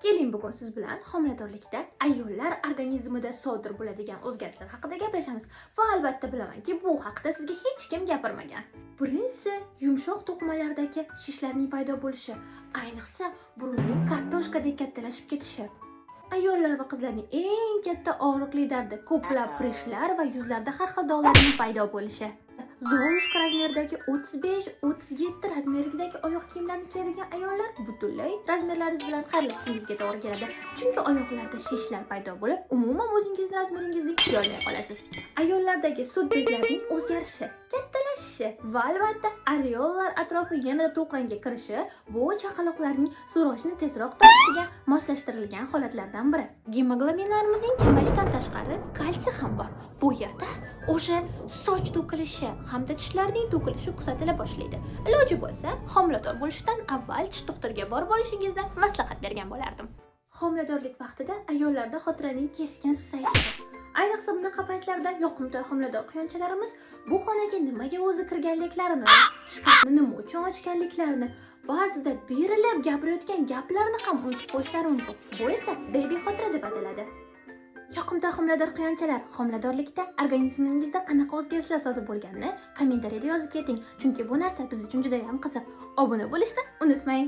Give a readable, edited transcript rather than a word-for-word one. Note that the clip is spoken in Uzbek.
Keling, bugun siz bilan homiladorlikda ayollar organizmida sodir bo'ladigan o'zgarishlar haqida gaplashamiz. Va albatta bilamanki, bu haqida sizga hech kim gapirmagan. Birinchisi, yumshoq to'qimalardagi shishlarning paydo bo'lishi, ayniqsa burunning kartoshkadek kattalashib ketishi. Ayollar va qizlarning eng katta og'riqli dardi ko'plab prishlar va yuzlarda har xil dog'larning paydo bo'lishi. Zolushka razmeridagi 35-37 razmerdagi oyoq kiyimlarni kiyadigan ayollar butunlay razmerlaringiz bilan xayrlashishingizga to'g'ri keladi. Chunki oyoqlarda shishlar paydo bo'lib, umuman o'zingizni razmeringizni kiyolmay qolasiz. Ayollardagi sut bezlarining o'zgarishi, kattalashishi va albatta areolalar atrofi yanada to'q rangga kirishi bu chaqaloqlarning so'roshni tezroq topishiga moslashtirilgan holatlardan biri. Gemoglobinlarimizning kamayishidan tashqari kalsiy ham bor. Bu yerda o'sha soch to'kilishi hamda tishlarning to'kilishi kuzatila boshlaydi. Iloji bo'lsa, homilador bo'lishdan avval tish doktoriga borib olishingizni maslahat bergan bo'lardim. Homiladorlik vaqtida ayollarda xotiraning keskin susayishi. Ayniqsa bunaqa paytlarda yoqimtoy homilador quyonchalarimiz bu xonaga nimaga o'zi kirganliklarini, shkafni nima uchun ochganliklarini, ba'zida berilib gapirayotgan gaplarini ham unutib qo'yishlari mumkin. Bu esa baby xotira deb ataladi. Yoqimtoy homilador quyonchalar, homiladorlikda organizmingizda qanaqa o'zgarishlar sodir bo'lganini kommentariyada yozib keting, chunki bu narsa biz uchun juda ham qiziq. Obuna bo'lishni unutmang.